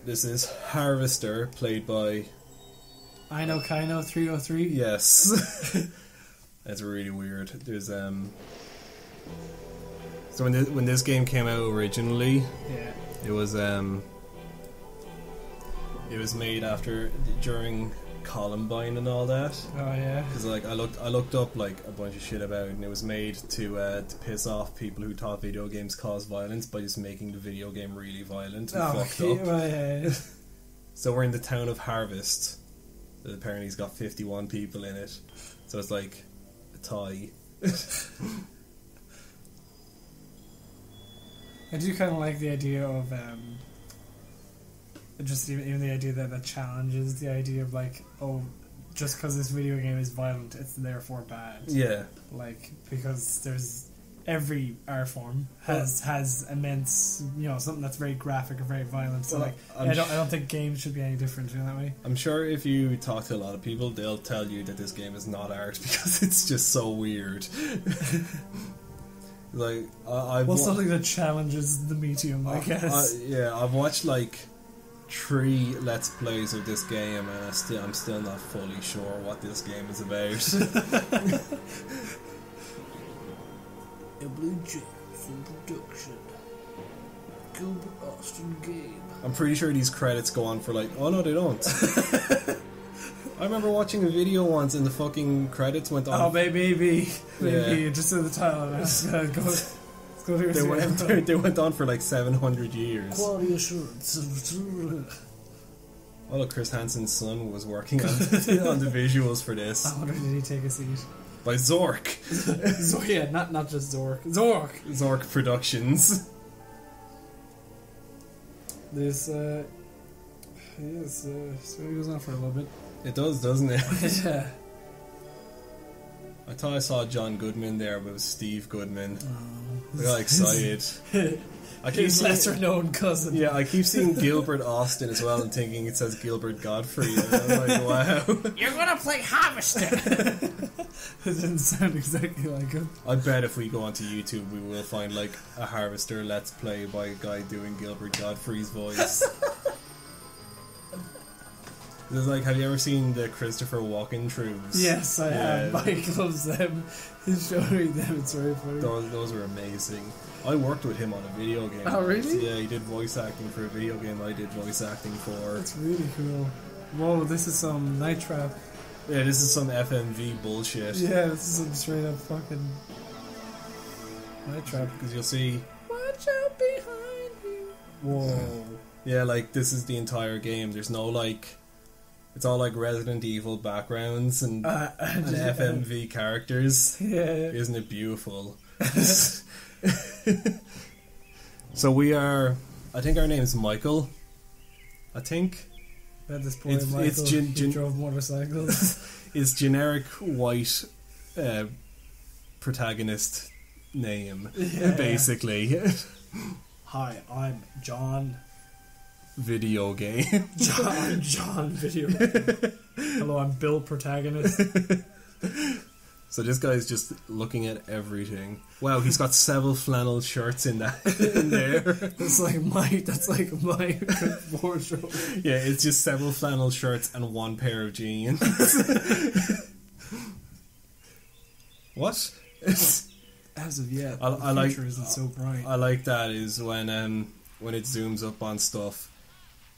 This is Harvester, played by... Kino 303? Yes. That's really weird. There's, So when this game came out originally... Yeah. It was made during Columbine and all that. Oh yeah. Because like I looked up like a bunch of shit about it, and it was made to piss off people who thought video games caused violence by just making the video game really violent and fucked up. Yeah. So we're in the town of Harvest. That apparently has got 51 people in it. So it's like a tie. I do kind of like the idea of just even the idea that challenges the idea of like, oh, just because this video game is violent, it's therefore bad. Yeah. Like, because there's every art form has immense, something that's very graphic or very violent. So like, I don't think games should be any different in that way. I'm sure if you talk to a lot of people, they'll tell you that this game is not art because it's just so weird. Like, something that challenges the medium, I guess. I've watched like 3 Let's Plays of this game, and I'm still not fully sure what this game is about. A blue chip from production. Gilbert Austin game. I'm pretty sure these credits go on for like... Oh no, they don't. I remember watching a video once and the fucking credits went on. Oh, maybe. Just in the title. Let's go to they went on for like 700 years. Quality assurance. Oh, look, Chris Hansen's son was working on the visuals for this. I wonder, did he take a seat? By Zork. Yeah, not just Zork. Zork Productions. This, so it goes on for a little bit. It does, doesn't it? Yeah. I thought I saw John Goodman there, but it was Steve Goodman. Oh. I got excited. His lesser known cousin. Yeah, I keep seeing Gilbert Austin as well and thinking it says Gilbert Godfrey. And I'm like, wow. You're gonna play Harvester! It didn't sound exactly like him. I bet if we go onto YouTube, we will find like a Harvester Let's Play by a guy doing Gilbert Godfrey's voice. It's like, have you ever seen the Christopher Walken truths? Yes, I have. Mike loves them. He's showing them. It's very funny. Those were amazing. I worked with him on a video game. Oh, really? Yeah, he did voice acting for a video game I did voice acting for. That's really cool. Whoa, this is some Night Trap. Yeah, this is some FMV bullshit. Yeah, this is some straight up fucking Night Trap. Because you'll see... Watch out behind you. Whoa. Yeah, like, this is the entire game. There's no, like... It's all like Resident Evil backgrounds and FMV characters. Yeah. Isn't it beautiful? So we are... I think our name's Michael. I think. At this point, Michael, he drove motorcycles. It's generic white protagonist name, basically. Hi, I'm John... Video game. John video game. Hello, I'm Bill protagonist. So this guy's just looking at everything. Wow, he's got several flannel shirts in there. That's like my wardrobe. Yeah, it's just several flannel shirts and one pair of jeans. What? As of yet, the future isn't so bright. I like that is when it zooms up on stuff.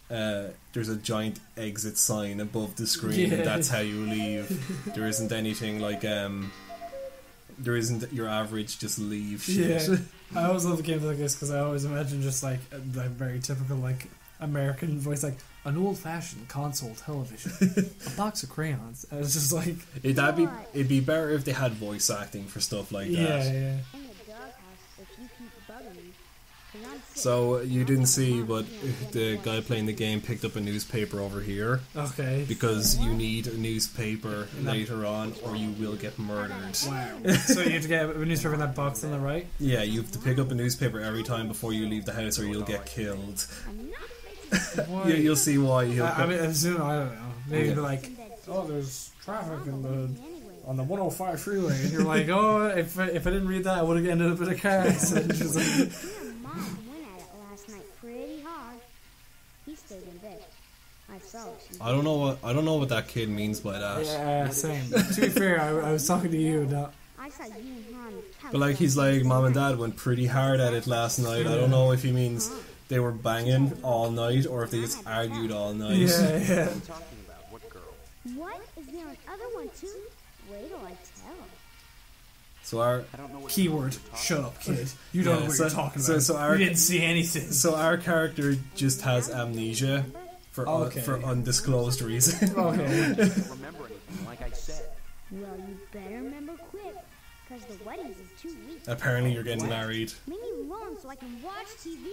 There's a giant exit sign above the screen, and that's how you leave. There isn't anything like there isn't your average just leave shit. Yeah. I always love games like this because I always imagine just like a very typical like American voice, like an old-fashioned console television, a box of crayons. And it's just like it'd be better if they had voice acting for stuff like that. Yeah. So you didn't see, but the guy playing the game picked up a newspaper over here. Okay. Because you need a newspaper later on, or you will get murdered. Wow. So you have to get a newspaper in that box on the right? Yeah, you have to pick up a newspaper every time before you leave the house, or you'll get killed. You'll see why. I mean, assume, I don't know. Maybe like, oh, there's traffic on the 105 freeway, and you're like, oh, if I didn't read that, I would have ended up in a car accident. I don't know what that kid means by that. Yeah, same. To be fair, I was talking to you, not. But like he's like, Mom and Dad went pretty hard at it last night. I don't know if he means they were banging all night or if they just argued all night. Yeah. What? Is there another one too? Wait till I tell. So our keyword, shut up, kid. You don't know what you're talking about. So you didn't see anything. So our character just has amnesia for undisclosed reason. Okay. Remember anything, like I said. Well, you better remember quick, because the wedding's in 2 weeks. Apparently you're getting married. Leave me alone so I can watch TV.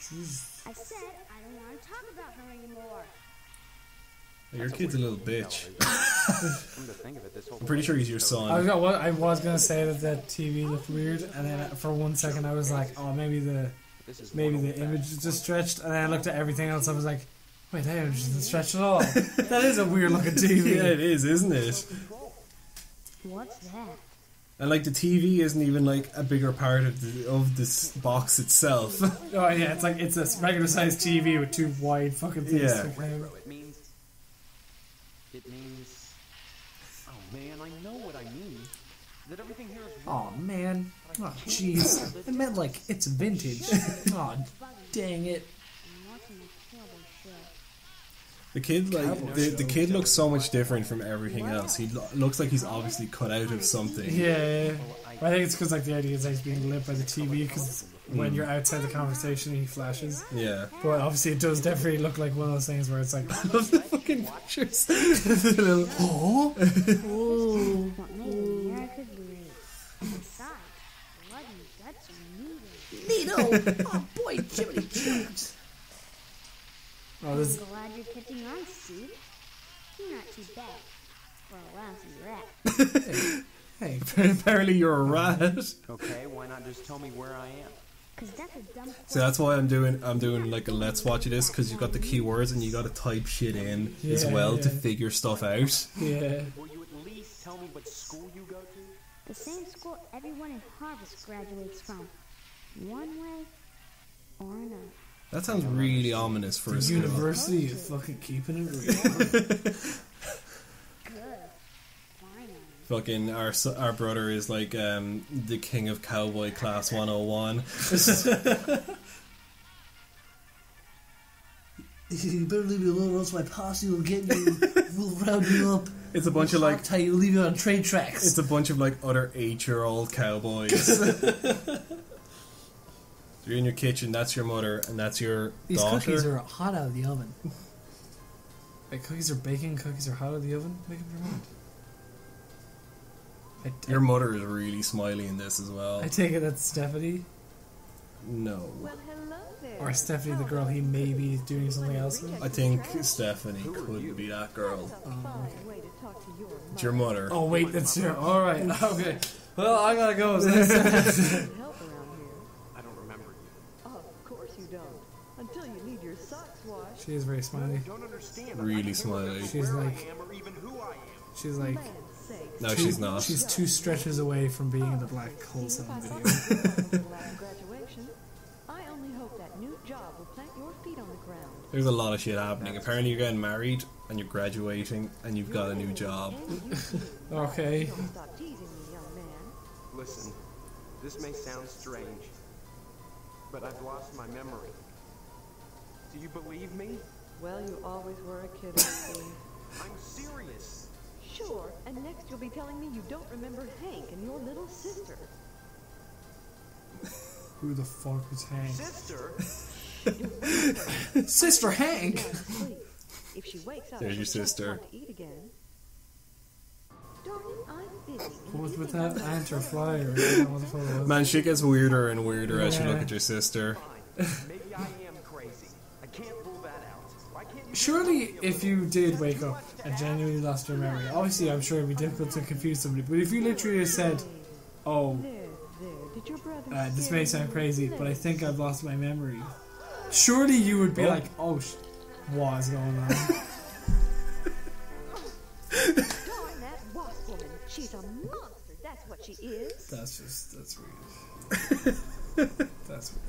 Jeez. I said I don't want to talk about her anymore. Your kid's a little bitch. I'm pretty sure he's your son. I was gonna say that the TV looked weird, and then for 1 second I was like, oh, maybe the image is just stretched, and then I looked at everything else. I was like, wait, that image isn't stretched at all. That is a weird looking TV. Yeah, it is, isn't it? What's that? And like the TV isn't even like a bigger part of this box itself. Oh yeah, it's a regular sized TV with 2 wide fucking things. Yeah. It means. Oh man, I know what I mean. That everything here is Oh man. Oh jeez. It meant like it's vintage. Oh dang it. I'm watching a cowboy show. The kid the kid looks so much different from everything else. He looks like he's obviously cut out of something. Yeah. I think it's because like the idea is that he's being lit by the TV because when you're outside the conversation he flashes. Yeah. But obviously it does definitely look like one of those things where it's like I love the fucking pictures. the little oh. What made America great. Besides, blood and guts are needed. Neato! Oh boy, Jiminy Jones! Oh, I'm glad you're catching on, Steve. You're not too bad for a lousy rat. Hey, Apparently you're a rat. okay, why not just tell me where I am? Cause that's a dumb question. So that's why I'm doing like a let's watch of this, because you got the keywords and you got to type shit in as well to figure stuff out. yeah. Will you at least tell me what school you go to? The same school everyone in Harvest graduates from. One way or another. That sounds really ominous for a The school. university is fucking keeping it real. Good. Finally. Fucking our brother is like the king of cowboy class 101. You better leave me alone or else my posse will get you. We'll round you up. It's a bunch of like How you leave you on train tracks. it's a bunch of like other 8-year-old cowboys. You're in your kitchen, that's your mother, and that's your These daughter. cookies are hot out of the oven. Like cookies are baking, cookies are hot out of the oven. Make up your mind. Your mother is really smiley in this as well. I take it that's Stephanie. No. Well, hello there. Or Stephanie, the girl he may be doing something else with. I think Stephanie could be that girl. It's your mother. Oh wait, that's your. Alright, okay. Well, I gotta go. Help around here. I don't remember you. Oh, of course you don't. Until you need your socks washed. She is very smiley. Don't understand. Really smiley. She's where like. I am or even who I am. She's like. Man's sakes. No, she's not. She's 2 stretches away from being in the Black Hole See if I Sound saw video. you after graduation. I only hope that new job will plant your feet on the ground. There's a lot of shit happening. Apparently you're getting married, and you're graduating, and you've got a new job. Okay. Don't stop teasing me, young man. Listen, this may sound strange, but I've lost my memory. Do you believe me? Well, you always were a kid, Steve. I'm serious. Sure, and next you'll be telling me you don't remember Hank and your little sister. Who the fuck was Hank? Sister? Sister Hank! Sleep. If she wakes up, There's your she'll just sister. want to eat again. Darling, I'm busy. What was with that ant or fly or what the fuck it was? Man, shit gets weirder and weirder as you look Yeah. at your sister. Maybe I am crazy. I can't rule that out. Why can't you Surely, if you did wake up and genuinely lost your memory, obviously I'm sure it'd be difficult to confuse somebody, but if you literally just said, oh, There. Did your brother this scare may you? sound crazy, but I think I've lost my memory, surely you would be like, oh, what is going on? Darn that wasp woman. She's a monster. That's what she is. That's weird. That's weird.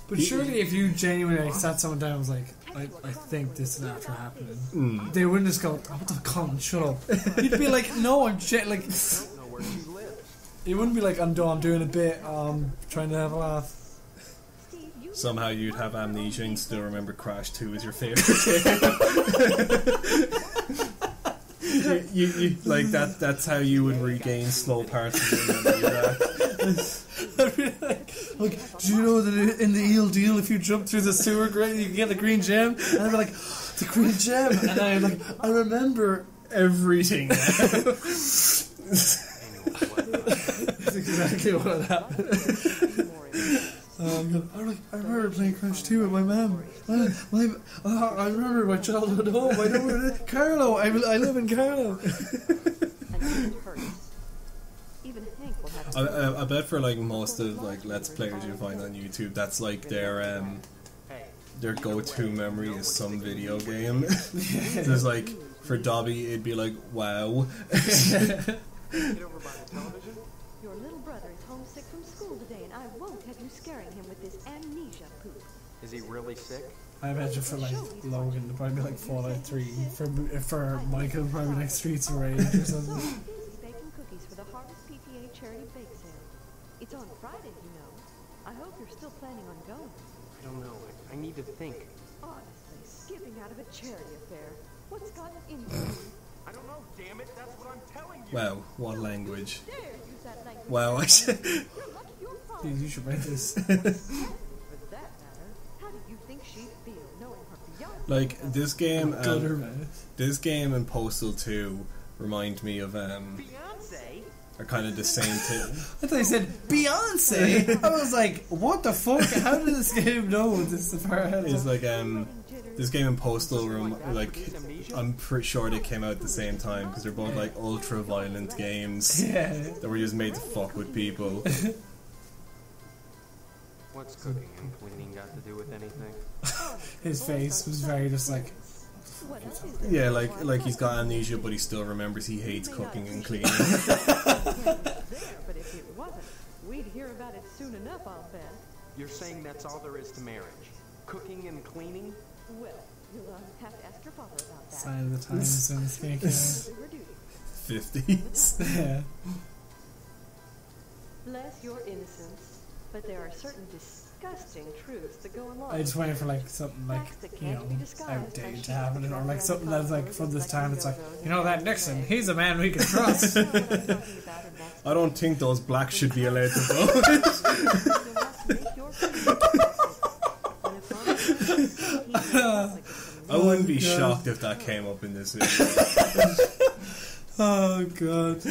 But surely if you genuinely like, sat someone down and was like, I think this is after happening. Mm. They wouldn't just go, oh, what the Colin, shut up. He'd be like, no, I'm shit. Like, I don't know where she lives. he wouldn't be like, I'm doing a bit, trying to have a laugh. Somehow you'd have amnesia and still remember Crash 2 as your favourite game. you like that's how you would regain slow parts of your memory. I'd be like, do you know that in the eel deal, if you jump through the sewer grate, you can get the green gem? And I'd be like, the green gem. And I'm like, I remember Everything. That's exactly what happened. I remember playing Crash 2 with my mum. I remember my childhood home. I know Carlo. I live in Carlo. I bet for like most of like Let's Players you find on YouTube, that's like their go-to memory is some video game. There's like for Dobby it'd be like WoW. Your little brother is homesick from school today, and I won't have you scaring him with this amnesia poop. Is he really sick? I imagine for like Logan, it'd probably be like Fallout 3. For Michael, probably like Streets of Rage or something. Busy baking cookies for the Harvest PTA charity bake sale. It's on Friday, you know. I hope you're still planning on going. I don't know. I need to think. Honestly, skipping out of a charity affair. What's gotten into you? I don't know, damn it. That's what I'm telling you. Wow, what language. Dare use that language. Wow, I should. You're lucky you're fine. Dude, you should write this. For that matter, how do you think she'd feel knowing her fiancé? Like this game Gutter, and man. this game and Postal 2 remind me of Fiance? are kind of the same thing. I thought you said Beyonce. I was like, what the fuck? How did this game know this is far ahead? It's like this game and Postal like I'm pretty sure they came out at the same time because they're both like ultra violent games Yeah. that were just made to fuck with people. What's cooking and cleaning got to do with anything? His face was very just like, What else is there? Yeah, like he's got amnesia but he still remembers he hates cooking and cleaning. But if it wasn't, we'd hear about it soon enough, I'll bet. You're saying that's all there is to marriage? Cooking and cleaning? Well, you'll have to ask your father about that. sign of the times when this game came out. Her duty. 50s. Yeah. Bless your innocence, but there are certain disgusting truths that go along. I just waiting for like something like, you know, outdated to happen, or like something that's like from this time. It's like, you know that Nixon, he's a man we can trust. I don't think those blacks should be allowed to vote. I wouldn't be shocked if that came up in this video. Oh god.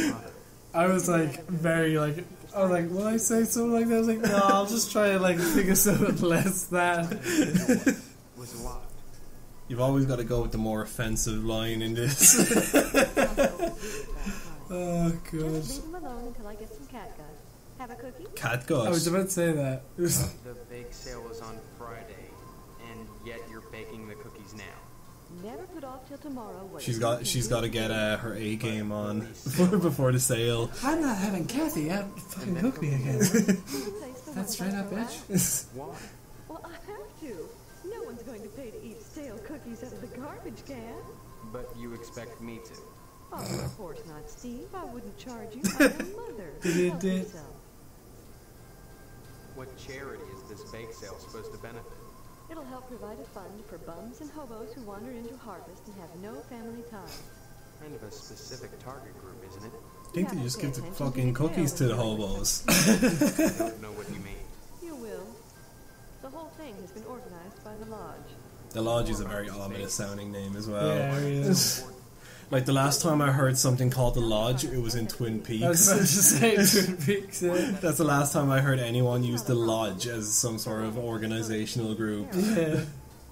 I was like very like, I was like, will I say something like that? I was like, no, I'll just try to like think of something less than. Was locked. You've always got to go with the more offensive line in this. Oh god. Just leave him alone until I get some catgut. Have a cookie? Catgut. I was about to say that. The bake sale is on Friday, and yet you're baking the cookies now. Never put off till tomorrow. What She's you got can do. to get her A game on before the sale. I'm not having Kathy out fucking cook me again. That's straight up, bitch. Why? Well, I have to. No one's going to pay to eat stale cookies out of the garbage can. But you expect me to. Oh, of course not, Steve. I wouldn't charge you. I'm your mother. Help yourself. What charity is this bake sale supposed to benefit? It'll help provide a fund for bums and hobos who wander into harvest and have no family ties. Kind of a specific target group, isn't it? I think they just give the fucking cookies to the hobos. I don't know what you mean. You will. The whole thing has been organized by the lodge. The Lodge is a very ominous sounding name as well. Yeah, it is. Like the last time I heard something called the Lodge, it was in Twin I was about to Peaks. say Twin Peaks. Yeah. That's the last time I heard anyone use the Lodge as some sort of organizational group. Yeah.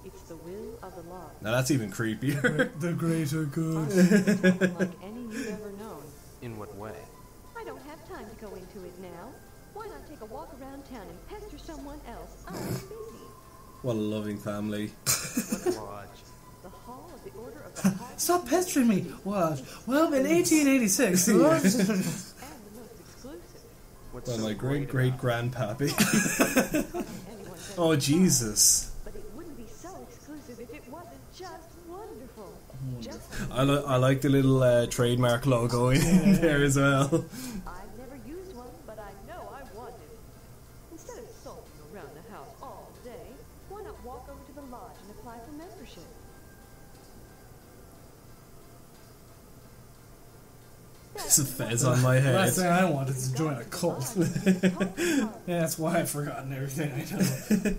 It's the will of the lodge. Now that's even creepier. The greater good. Unlike any you've ever known. In what way? I don't have time to go into it now. Why not take a walk around town and pester someone else? I'm busy. What a loving family. What lodge? The Hall of the Order of the Hall Stop pestering me. What? Well, in 1886, the Lord- and the most exclusive. What's Well, so my great great about grandpappy. Anyone can Oh Jesus! but it wouldn't be so exclusive if it I like the little trademark logo in there as well. I've never used one, but I know I want to. Instead of sulking around the house all day, why not walk over to the lodge and apply for membership? There's a fez on my head. Last thing I wanted is to join a cult. Yeah, that's why I've forgotten everything I know.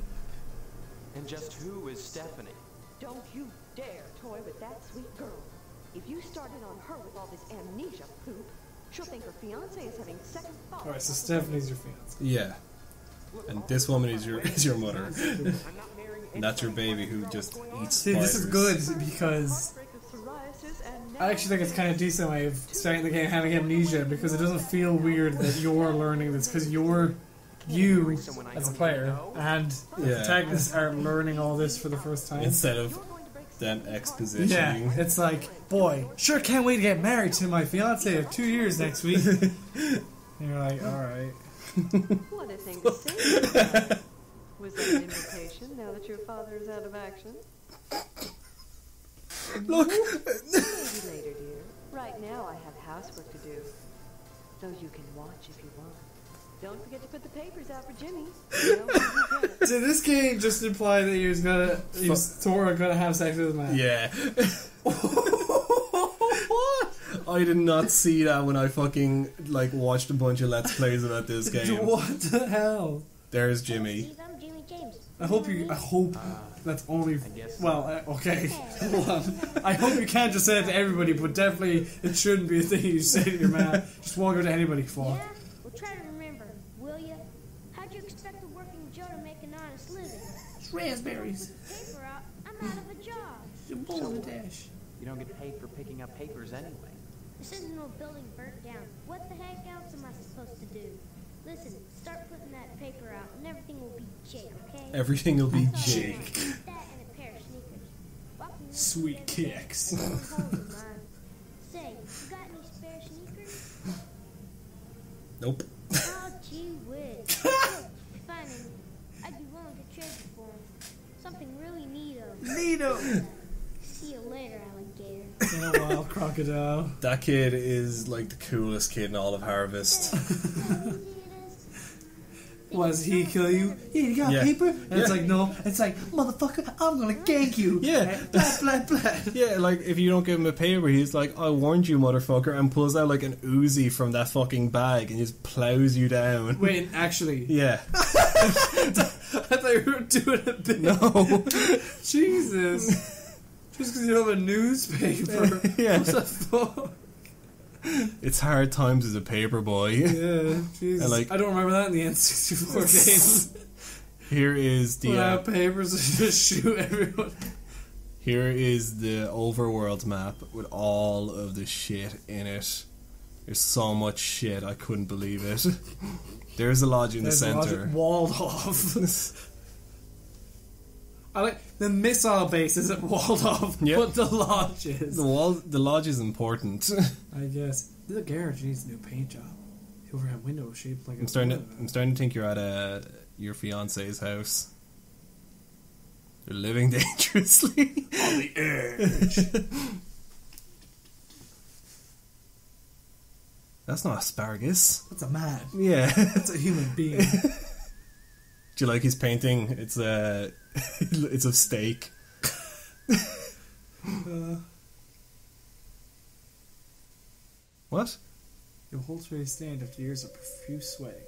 And just who is Stephanie? Don't you dare toy with that sweet girl. If you started on her with all this amnesia poop, she'll think her fiance is having second thoughts. Alright, so Stephanie's your fiance. Yeah. And this woman is your mother. I'm not marrying And that's your baby who just eats See, spiders. this is good because Heartbreak of psoriasis and I actually think it's kind of decent way of starting the game having amnesia because it doesn't feel weird that you're learning this because you as a player and the Yeah. protagonists are learning all this for the first time. Instead of them expositioning. Yeah, it's like, boy, sure can't wait to get married to my fiance of 2 years next week. And you're like, alright. what a thing to say. Was that an invitation now that your father is out of action? Look! Maybe later, dear. Right now I have housework to do. Though you can watch if you want. Don't forget to put the papers out for Jimmy. You know who you get. Did this game just imply that he was Thor gonna have sex with his man? Yeah. I did not see that when I fucking watched a bunch of Let's Plays about this game. What the hell? There's Jimmy. Steve, I'm Jimmy James. I hope that's only. guess. Well, okay. Hold on. I hope you can't just say it to everybody, but definitely it shouldn't be a thing you say to your man. Just won't go to anybody for. Yeah? Well, try to remember, will ya? How'd you expect a working Joe to make an honest living? It's raspberries. Paper out, I'm out of a job. It's a bowl of dash. You don't get paid for picking up papers anyway. This isn't no building burnt down. What the heck else am I supposed to do? Listen, start putting that paper out and everything will be Jake, okay? Everything will be That's all I Jake. want. That and a pair of sneakers. Walking around Sweet together, kicks. holes in mine. Say, you got any spare sneakers? Nope. Oh, gee whiz. Look, find any. I'd be willing to trade you for 'em. Something really neato. Neato. See you later, alligator. In a while, crocodile. That kid is like the coolest kid in all of Harvest. Was he kill you? Yeah, you got Yeah. paper? And it's like, no. It's like, motherfucker, I'm gonna gank you. Yeah. And blah, blah, blah. Yeah, like if you don't give him a paper, he's like, I warned you, motherfucker, and pulls out like an Uzi from that fucking bag and just plows you down. Wait, actually. Yeah. I thought you were doing a bit. No. Jesus. Just because you don't have a newspaper. Yeah. What the fuck? It's hard times as a paper boy. Yeah, Jesus. And, like- I don't remember that in the N64 game. Here is the Without papers, just shoot everyone. here is the overworld map with all of the shit in it. There's so much shit, I couldn't believe it. There's a lodge in There's the a lot center. of walled off. I like the missile base isn't walled off, Yep. but the lodge is. The lodge is important. I guess the garage needs a new paint job. The overhead window is shaped like I'm starting to think you're at your fiance's house. You're living dangerously on the edge. That's not asparagus. That's a man. Yeah. That's a human being. Do you like his painting? It's it's of steak. What? Your whole face stand after years of profuse sweating.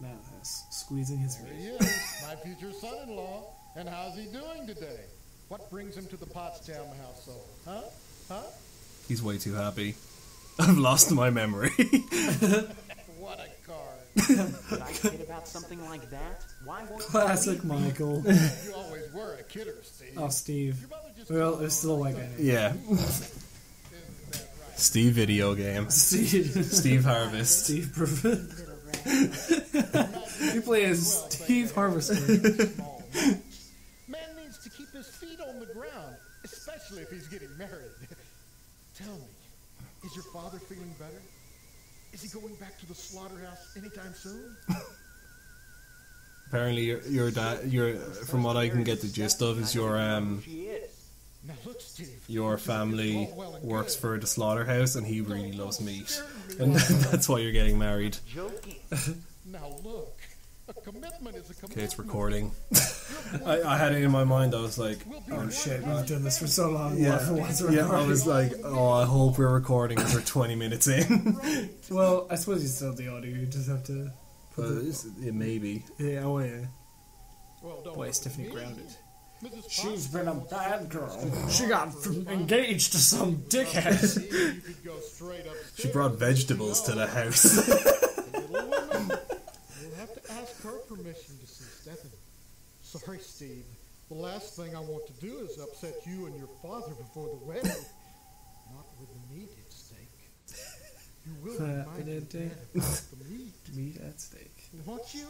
Manhouse squeezing his There face. he is, my future son-in-law. And how's he doing today? What brings him to the Pottsdam household? Huh? Huh? He's way too happy. I've lost my memory. What a card. Did I kid about something like that? Why won't you Classic believe me? Michael. You always were a kidder, Steve. Oh, Steve. Your mother just Well, it's still like that. Yeah. isn't that right? Steve video game. Steve. Steve Harvest. Steve. Little rat. You play as Steve Harvester. Small match. Man needs to keep his feet on the ground, especially if he's getting married. Tell me, is your father feeling better? Is he going back to the slaughterhouse anytime soon? Apparently, your dad. From what I can get the gist of, is your She is. Now look, Steve. your family All well and works good. for the slaughterhouse and he really loves meat. And that's why you're getting married. Joking. Now look, a commitment is a commitment. Okay, it's recording. I had it in my mind, I was like, Oh shit, we've done this for so long. yeah, What's yeah, I recording? was like, oh, I hope we're recording because we're 20 minutes in. Well, I suppose you still have the audio. You just have to. But it may be. Yeah, oh yeah. Well, don't Boy, look Stephanie at me. grounded. Mrs. She's been a bad girl. She got engaged to some dickhead. You could go straight upstairs. She brought vegetables to the house. Little woman, you'll have to ask her permission to see Stephanie. Sorry, Steve. The last thing I want to do is upset you and your father before the wedding. Not with the meat at stake. You will remind me again about the meat, Meat at stake. won't you?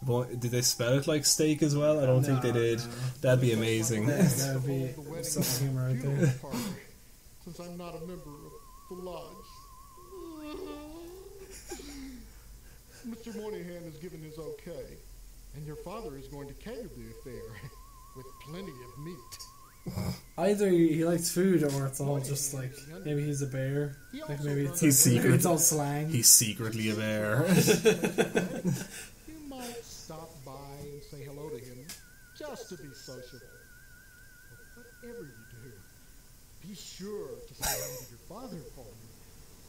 But did they spell it like steak as well? I don't think they did. That'd be amazing. That would be some humor right there. Party, since I'm not a member of the lodge. Mr. Moynihan has given his okay, and your father is going to cater the affair with plenty of meat. Either he likes food, or it's all just like maybe he's a bear. Like maybe it's He's maybe secret. it's all slang. He's secretly a bear. You might stop by and say hello to him, just to be sociable. But whatever you do, be sure to say hi to your father for me.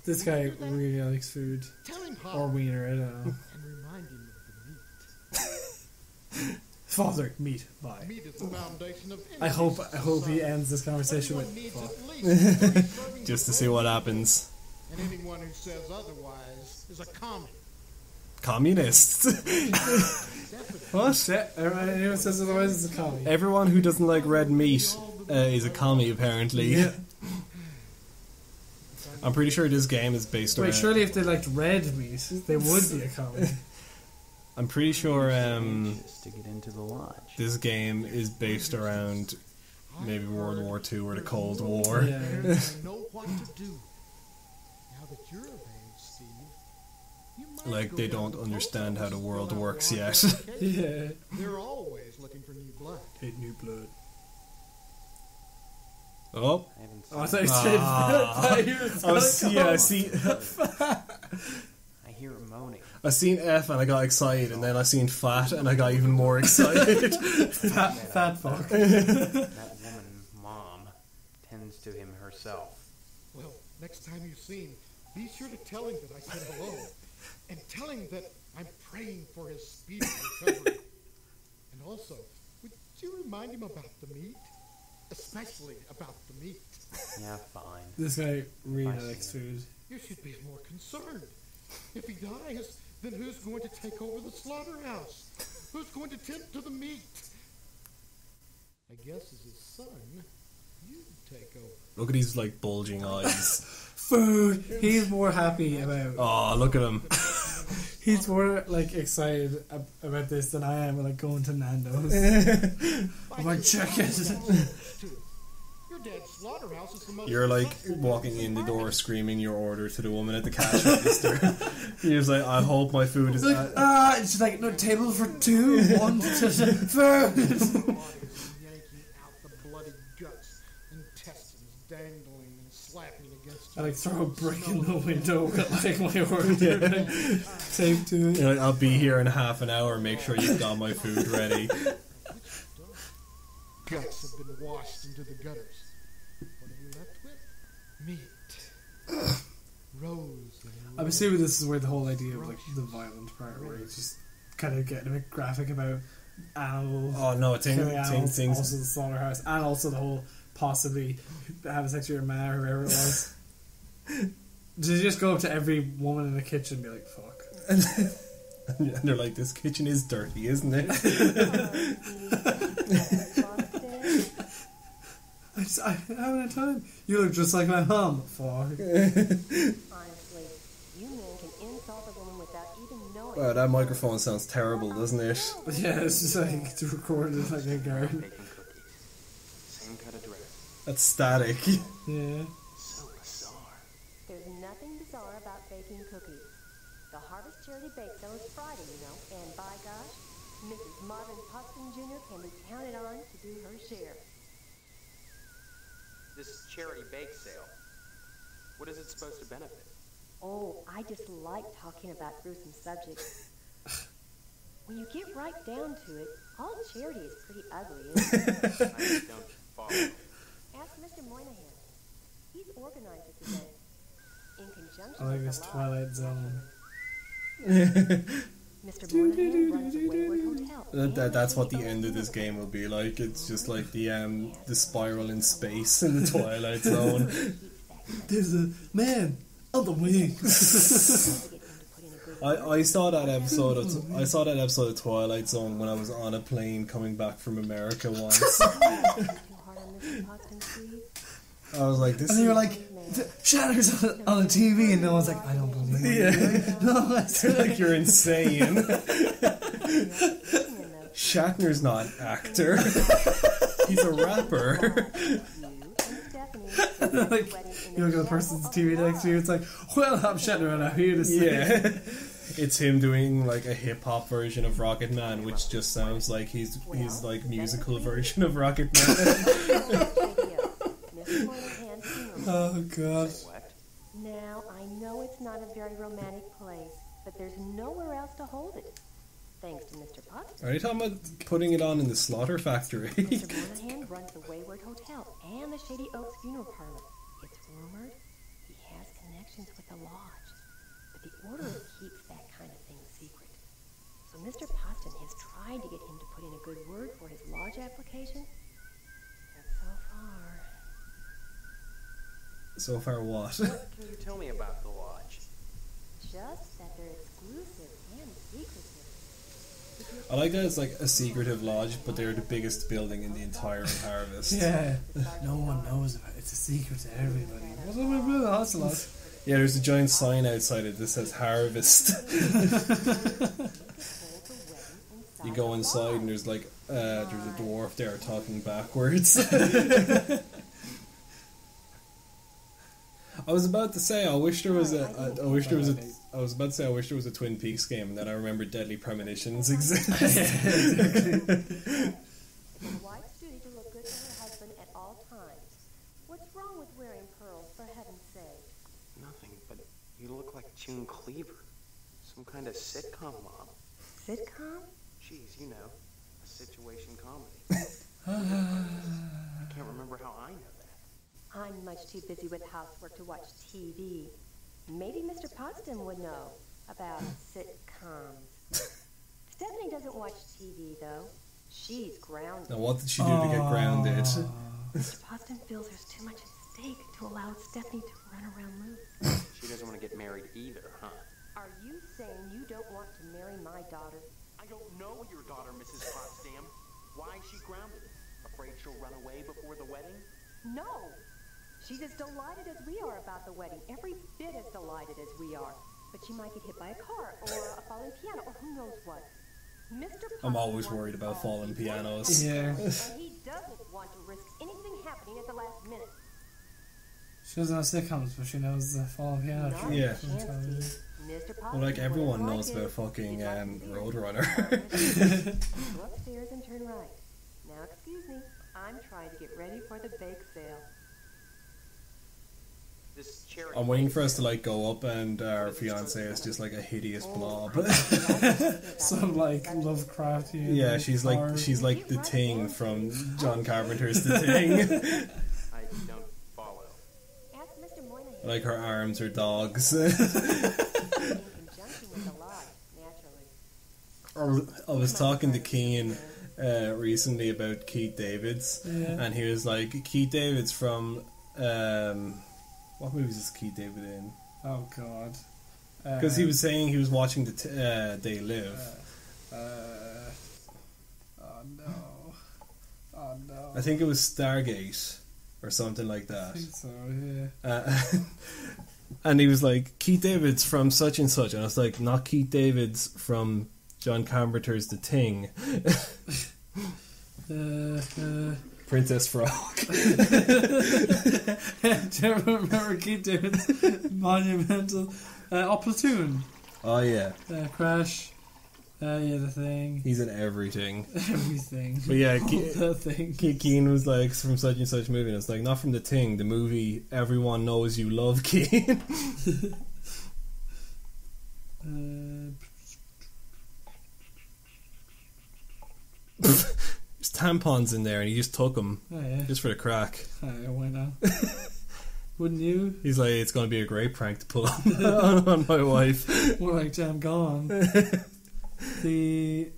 This guy really likes food, Tell him hi or wiener. I don't know. and remind him of the meat. Father, meat. Bye. Meat is the foundation of any I hope society. he ends this conversation Everyone with needs fuck. at least 3 servings Just to of see what meat. happens. And anyone who says otherwise is a commie. Communists. What? Anyone says otherwise, it's a commie. Everyone who doesn't like red meat is a commie, apparently. Yeah. I'm pretty sure this game is based Wait, around... surely if they liked red meat, they would be a commie. I'm pretty sure Just to get into the lodge. this game is based around maybe World War II or the Cold War. Yeah. I know what to do. Now that you're of age, Steve, you might Like, go they down don't to understand how the Pottsdam world for works an yet. application. Yeah. They're always looking for new blood. Hate new blood. Oh. I haven't Oh, I seen thought you said. Ah. I hear it's I was, gonna yeah, come. I hear it moaning. I seen F and I got excited, and then I seen fat and I got even more excited. Fat fuck. That woman, Mom, tends to him herself. Well, next time you see him, be sure to tell him that I said hello. And tell him that I'm praying for his speedy recovery. And also, would you remind him about the meat? Especially about the meat. Yeah, fine. This guy really likes food. You should be more concerned. If he dies, then who's going to take over the slaughterhouse? Who's going to tend to the meat? I guess as his son, you'd take over. Look at these, like, bulging eyes. Food. He's more happy about. Oh, look at him. He's more like excited about this than I am. Like going to Nando's. I'm like, check it. Your dad's slaughterhouse is the most You're like successful walking business in the in door Britain. screaming your order to the woman at the cash register. You're just like, I hope my food is... It's just like, no, table for two. One food. Yanking out the bloody guts, intestines dangling and slapping against I like throw a brick in the window with like my order. Like, tape to it. You're like, I'll be here in half an hour, make sure you've got my food ready. Guts have been washed into the gutters. What are you left with? Meat. Rose and I'm rose. assuming this is where the whole idea of like the violent part, where it's just kind of getting a bit graphic about animals. Oh no, killing animals, things... also the slaughterhouse, and also the whole possibly having sex with your man or whoever it was. Did you just go up to every woman in the kitchen and be like, fuck? And they're like, this kitchen is dirty, isn't it? I haven't had time. You look just like my mum. Fuck. Honestly, you men can insult a woman without even knowing. Wow, that microphone sounds terrible, doesn't it? Yeah, it's just like it's recorded like a garden. Baking cookies. Same cut of dress. That's static. Yeah. So bizarre. There's nothing bizarre about baking cookies. The Harvest Charity Bake Sale is Friday, you know, and by gosh, Mrs. Marvin Pottsdam Jr. can be counted on to do her share. This charity bake sale. What is it supposed to benefit? Oh, I just like talking about gruesome subjects. When you get right down to it, all charity is pretty ugly, isn't it? I don't follow. Ask Mr. Moynihan. He's organized this event. In conjunction I like with this the law. Twilight Zone. Mr. Moynihan runs a wayward hotel. That's what the end of this game will be like. It's just like the spiral in space in the Twilight Zone. There's a man on the wing. I saw that episode of Twilight Zone when I was on a plane coming back from America once. I was like, this. And you were like, Shatner's on a TV, and no one's like, I don't believe it. Yeah. No, They're like, you're insane. Shatner's not an actor. He's a rapper. Like, you look at the person's TV next to you, it's like, well, I'm Shatner and I'm here to say. Yeah. It's him doing like a hip hop version of Rocket Man, which just sounds like he's like musical version of Rocket Man. Oh god. Now, I know it's not a very romantic place, but there's nowhere else to hold it. Thanks to Mr. Pottsdam. Are you talking about putting it on in the slaughter factory? Mr. Moynihan runs the Wayward Hotel and the Shady Oaks Funeral Parlor. It's rumored he has connections with the lodge, but the order keeps that kind of thing secret. So Mr. Pottsdam has tried to get him to put in a good word for his lodge application, but so far... So far, what? What can you tell me about the lodge? Just that they're exclusive and secretive. I like that it's like a secretive lodge, but they're the biggest building in the entire Harvest. Yeah. No one knows about it. It's a secret to everybody. What's up with the Ocelot? Yeah, there's a giant sign outside it that says Harvest. You go inside and there's like there's a dwarf there talking backwards. I was about to say I wish there was a Twin Peaks game, and then I remembered Deadly Premonitions exists. The wife's duty to look good to her husband at all times. What's wrong with wearing pearls, for heaven's sake? Nothing, but you look like June Cleaver. Some kind of sitcom mom. Sitcom? Geez, you know, a situation comedy. I can't remember how I know that. I'm much too busy with housework to watch TV. Maybe Mr. Pottsdam would know about sitcoms. Stephanie doesn't watch TV, though. She's grounded. Now, what did she do to get grounded? Mr. Pottsdam feels there's too much at stake to allow Stephanie to run around loose. She doesn't want to get married either, huh? Are you saying you don't want to marry my daughter? I don't know your daughter, Mrs. Pottsdam. Why is she grounded? Afraid she'll run away before the wedding? No! She's as delighted as we are about the wedding. Every bit as delighted as we are. But she might get hit by a car, or a falling piano, or who knows what. Mr. I'm always worried about falling pianos. Yeah. And he doesn't want to risk anything happening at the last minute. She doesn't know sitcoms, but she knows the falling piano. Not Yeah. a chance, Steve. Mr. Well, like Pottsdam everyone wouldn't knows like about it. fucking He'd like to see her. Roadrunner. Go upstairs and turn right. Now, excuse me. I'm trying to get ready for the bake sale. This charity I'm waiting for us to like go up, and our fiance is just like a hideous blob. Some like Lovecraftian. Yeah, she's like the Thing from John Carpenter's The Thing. I don't follow. Ask Mr. Moynihan. Like her arms are dogs. In conjunction with the lodge, naturally. I was talking to Keane recently about Keith Davids, Yeah. and he was like, Keith Davids from what movies is Keith David in? Oh god. Because he was saying he was watching They Live. Oh no. Oh no. I think it was Stargate or something like I that. think so, yeah. And he was like, Keith Davids from such and such, and I was like, not Keith Davids from John Carpenter's The Thing. Princess Frog. Do you ever remember Keith David's monumental Platoon? Oh yeah. Crash. Yeah, the thing. He's in everything. Everything. But yeah, The thing. Keen was like from such and such movie, and it's like, not from The Thing, the movie everyone knows you love, Keen. There's tampons in there, and he just took them. Oh, yeah. Just for the crack. Oh, yeah, why not? Wouldn't you? He's like, it's going to be a great prank to pull on my wife. More like jam gone. He's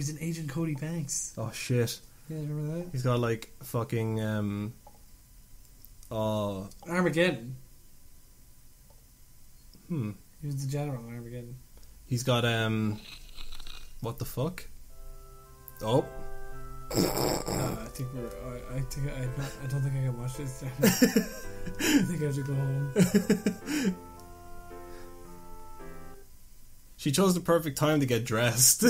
an Agent Cody Banks. Oh shit. Yeah, remember that? He's got like fucking Armageddon. He was the general in Armageddon. He's got what the fuck? Oh. I don't think I can watch this. I think I have to go home. She chose the perfect time to get dressed.